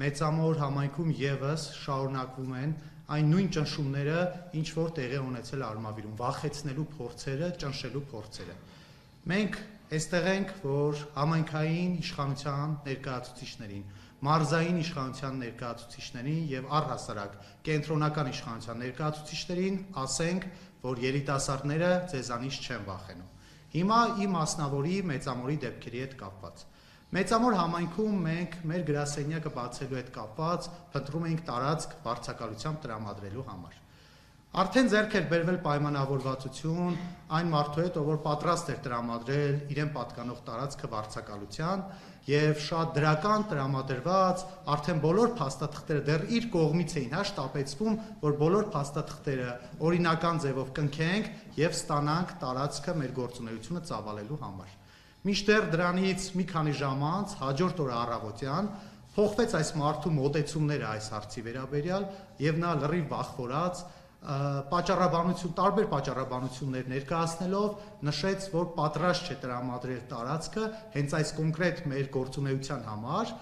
մեծամոր համայնքում եւս շարունակվում են այն նույն ճնշումները, ինչ որ տեղի ունեցել Արմավիրում, վախեցնելու փորձերը, ճնշելու փորձերը։ Մենք այստեղ ենք, որ համայնքային իշխանության ներկայացուցիչներին, մարզային իշխանության ներկայացուցիչներին եւ առհասարակ կենտրոնական իշխանության ներկայացուցիչներին ասենք, որ երիտասարդները ձեզանից չեն վախենում։ Հիմա իմ մասնավորի մեծամորի դեպքերի հետ կապված։ Մեծամոր համայնքում մենք մեր գրասենյակը բացելու հետ կապված փնտրում էինք տարածք վարձակալությամբ տրամադրելու համար։ Արդեն ձեռք էր բերվել պայմանավորվածություն այն մարդու հետ, ով որ պատրաստ էր տրամադրել իրեն պատկանող տարածքը վարձակալության եւ շատ դրական տրամադրված արդեն բոլոր փաստաթղթերը դեռ իր կողմից էին հաշտապեցվում, որ բոլոր փաստաթղթերը օրինական ձևով կնքենք եւ ստանանք տարածքը մեր գործունեությունը ծավալելու համար։ Մինչդեռ դրանից մի քանի ժամ անց հաջորդ օրը առավոտյան փոխվեց այս մարդու մոտեցումները այս հարցի վերաբերյալ եւ նա լրիվ վախվորած տարբեր պատճառաբանություններ ներկայացնելով նշեց, որ պատրաստ չէ տրամադրել տարածքը հենց այս կոնկրետ մեր գործունեության համար,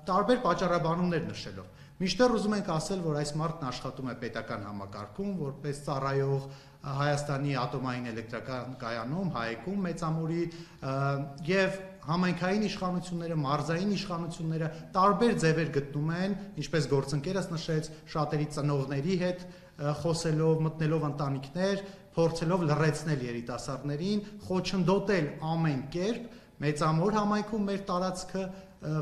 տարբեր պատճառաբանումներ նշելով։ Մինչդեռ ուզում ենք ասել, որ այս մարդն աշխատում է պետական համակարգում, որպես ծառայող Հայաստանի ատոմային էլեկտրական կայանում, ՀԱԵԿ-ում մեծամորի եւ համայնքային իշխանությունները, մարզային իշխանությունները տարբեր ձևեր գտնում են, ինչպես գործընկերս նշեց, շատերի ծնողների հետ խոսելով, մտնելով ընտանիքներ, փորձելով լռեցնել երիտասարդներին, խոչընդոտել ամեն կերպ մեծամոր համայնքում մեր տարածքը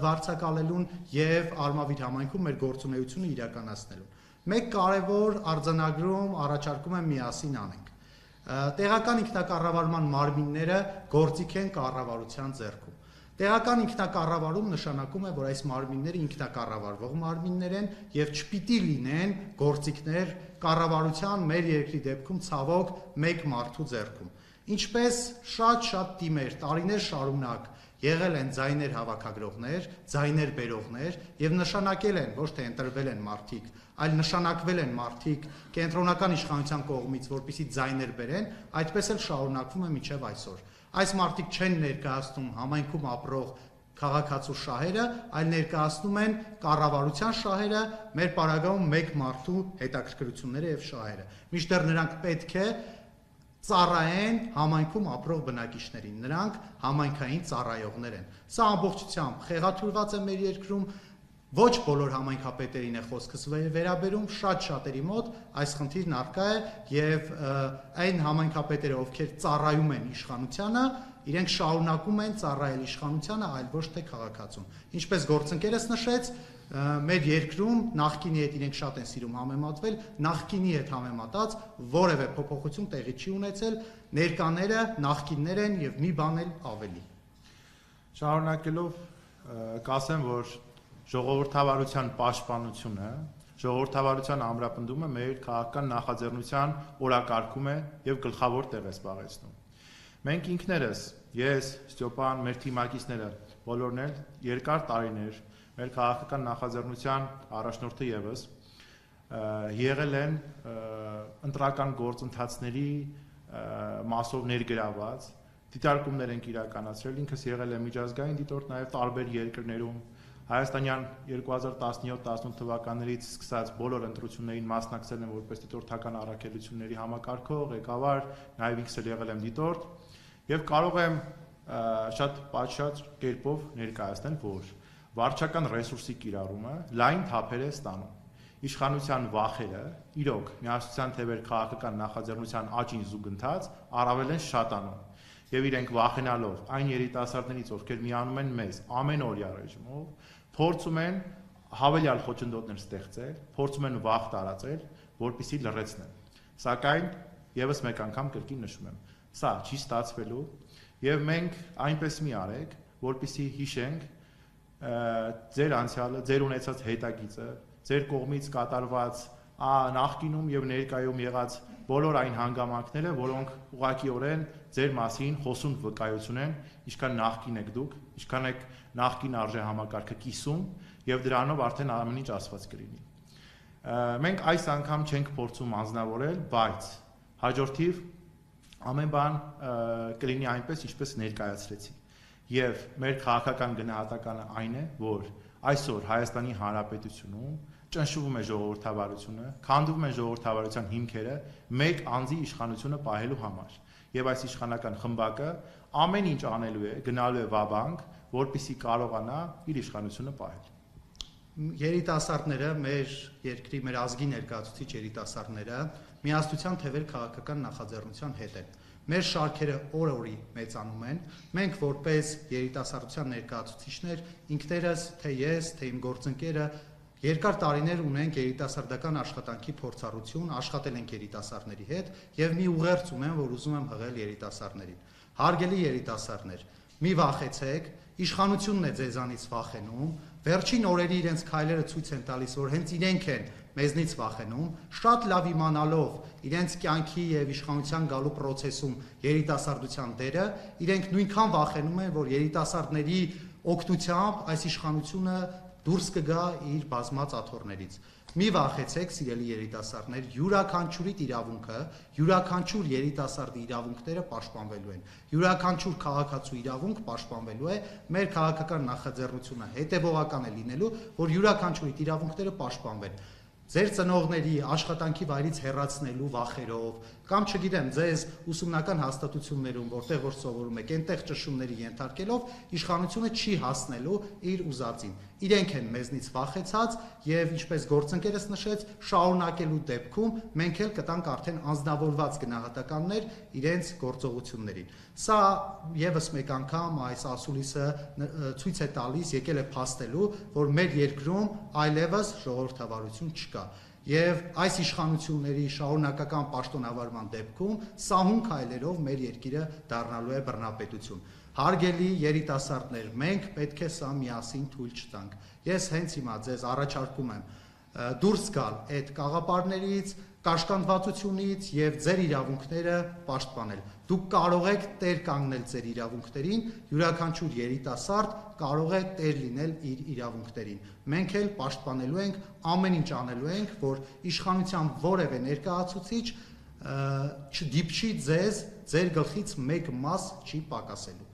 վարձակալելուն եւ Արմավիր համայնքում մեր գործունեությունը իրականացնելուն։ Մեկ կարևոր արձանագրում առաջարկում եմ միասին անենք։ Տեղական ինքնակառավարման մարմինները գործիք են կառավարության ձեռքում։ Տեղական ինքնակառավարում նշանակում է, որ այս մարմինները ինքնակառավարվող մարմիններ են եւ չպիտի լինեն գործիքներ կառավարության մեր երկրի դեպքում ցավոք մեկ մարդու ձեռքում։ Ինչպես շատ թիմեր տարիներ շարունակ եղել են ձայներ հավաքագրողներ, ձայներ բերողներ եւ նշանակել են, ոչ թե ընտրվել են մարդիկ, այլ նշանակվել են մարդիկ կենտրոնական իշխանության կողմից, որպեսզի ձայներ բերեն, այդպես էլ շարունակվում է մինչև այսօր։ Այս մարդիկ չեն ներկայացնում համայնքում ապրող քաղաքացու շահերը, այլ ներկայացնում են կառավարության շահերը, մեր պարագայում մեկ մարդու հետաքրքրությունները եւ շահերը։ Մինչդեռ նրանք պետք է ծառայեն համայնքում ապրող բնակիչներին, նրանք համայնքային ծառայողներ են։ Սա ամբողջությամբ խեղաթյուրված է մեր երկրում, ոչ բոլոր համայնքապետերին է խոսքս վերաբերում, շատերի մոտ այս խնդիրն առկա է եւ այն համայնքապետերը, ովքեր ծառայում են իշխանությանը, իրենք շարունակում են ծառայել իշխանությանը, այլ ոչ թե քաղաքացուն։ Ինչպես գործընկերս նշեց, մեր երկրում նախկինի հետ իրենք շատ են սիրում համեմատվել, նախկինի հետ համեմատած որևէ փոփոխություն տեղի չի ունեցել, ներկաները նախկիններ են եւ մի բան էլ ավելի։ Շարունակելով կասեմ, որ ժողովրդավարության պաշտպանությունը, ժողովրդավարության ամրապնդումը մեր քաղաքական նախաձեռնության օրակարգում է եւ գլխավոր տեղ է զբաղեցնում։ Մենք ինքներս, ես, Ստյոպան, մեր թիմակիցները, բոլորն էլ երկար տարիներ մեր քաղաքական նախաձեռնության առաջնորդը եւս եղել են ընտրական գործընթացների մասով ներգրաված, դիտարկումներ են իրականացրել, ինքս եղել եմ միջազգային դիտորդ նաեւ տարբեր երկրներում, Հայաստանյան 2017-18 թվականներից սկսած բոլոր ընտրություններին մասնակցել եմ որպես դիտորդական առաքելությունների համակարգող, ղեկավար, նաեւ ինքս էլ եղել եմ դիտորդ եւ կարող եմ շատ պատշաճ կերպով ներկայացնել, որ վարչական ռեսուրսի կիրառումը լայն թափեր է ստանում։ Իշխանության վախերը, իրոք, միասնության թևեր քաղաքական նախաձեռնության աճին զուգընթաց առավել են շատանում։ Եվ իրենք վախենալով այն երիտասարդներից, ովքեր միանում են մեզ ամենօրյա ռեժիմով, փորձում են հավելյալ խոչընդոտներ ստեղծել, փորձում են վախ տարածել, որպեսզի լռեցնեն։ Սակայն եւս մեկ անգամ կրկին նշում եմ, սա չի ստացվելու եւ մենք այնպես մի արեք, որպեսզի հիշենք ձեր անցյալը, ձեր ունեցած հետագիծը, ձեր կողմից կատարված նախկինում եւ ներկայում եղած բոլոր այն հանգամանքները, որոնք ուղղակիորեն ձեր մասին խոսուն վկայություն են, ինչքան նախկին եք դուք, ինչքան եք նախկին արժե համակարգը կիսում եւ դրանով արդեն ամեն ինչ ասված կլինի։ Մենք այս անգամ չենք փորձում անձնավորել, բայց հաջորդիվ ամեն բան կլինի այնպես, ինչպես ներկայացրեցի։ Եվ մեր քաղաքական գնահատականը այն է, որ այսօր Հայաստանի Հանրապետությունում ճնշվում է ժողովրդավարությունը, քանդվում են ժողովրդավարության հիմքերը մեկ անձի իշխանությունը պահելու համար։ Եվ այս իշխանական խմբակը ամեն ինչ անելու է, գնալու է վաբանկ, որպեսզի կարողանա իր իշխանությունը պահել։ Երիտասարդները, մեր երկրի, մեր ազգի ներկայացուցիչ երիտասարդները միասնության թևեր քաղաքական նախաձեռնության հետ են։ Մեր շարքերը օր-օրի մեծանում են։ Մենք որպես երիտասարդության ներկայացուցիչներ ինքներս, թե ես, թե իմ գործընկերը երկար տարիներ ունենք երիտասարդական աշխատանքի փորձառություն, աշխատել ենք երիտասարդների հետ եւ մի ուղերձ ունեմ, որ ուզում եմ հղել երիտասարդներին։ Հարգելի երիտասարդներ, մի վախեցեք, իշխանությունն է ձեզանից վախենում, վերջին օրերի իրենց քայլերը ցույց են տալիս, որ հենց իրենք են մեզնից վախենում, շատ լավ իմանալով իրենց կյանքի եւ իշխանության գալու process-ում երիտասարդության դերը, իրենք նույնքան վախենում են, որ երիտասարդների օգնությամբ այս իշխանությունը դուրս կգա իր բազմած աթոռներից։ Մի վախեցեք, սիրելի երիտասարդներ, յուրաքանչյուրիդ իրավունքը, յուրաքանչյուր երիտասարդի իրավունքները պաշտպանվելու են։ Յուրաքանչյուր քաղաքացու իրավունք պաշտպանվելու է, մեր քաղաքական նախաձեռնությունը հետևողական է լինելու, որ յուրաքանչյուրիդ իրավունքները պաշտպանվեն։ Ձեր ծնողների աշխատանքի վայրից հեռացնելու վախերով, կամ չգիտեմ, ձեզ ուսումնական հաստատություններում, որտեղ որ սովորում եք, այնտեղ ճնշումների ենթարկելով, իշխանությունը չի հասնելու իր ուզածին։ Իրենք են մեզնից վախեցած եւ ինչպես գործընկերս նշեց, շարունակելու դեպքում մենք էլ կտանք արդեն անձնավորված գնահատականներ իրենց գործողություններին։ Սա եւս մեկ անգամ այս ասուլիսը ցույց է տալիս, եկել է փաստելու, որ մեր երկրում այլևս ժողովրդավարություն չկա։ Եվ այս իշխանությունների շարունակական պաշտոնավարման դեպքում սահուն քայլերով մեր երկիրը դառնալու է բռնապետություն։ Հարգելի երիտասարդներ, մենք պետք է սա միասին թույլ չտանք։ Ես հենց հիմա ձեզ առաջարկում եմ դուրս գալ այդ կաղապարներից, կաշկանդվածությունից եւ ձեր իրավունքները պաշտպանել։ Դուք կարող եք տեր կանգնել ձեր իրավունքներին, յուրաքանչյուր երիտասարդ կարող է տեր լինել իր իրավունքներին։ Մենք էլ պաշտպանելու ենք, ամեն ինչ անելու ենք, որ իշխանության որևէ ներկայացուցիչ չդիպչի ձեզ, ձեր գլխից մեկ մաս չի պակասելու։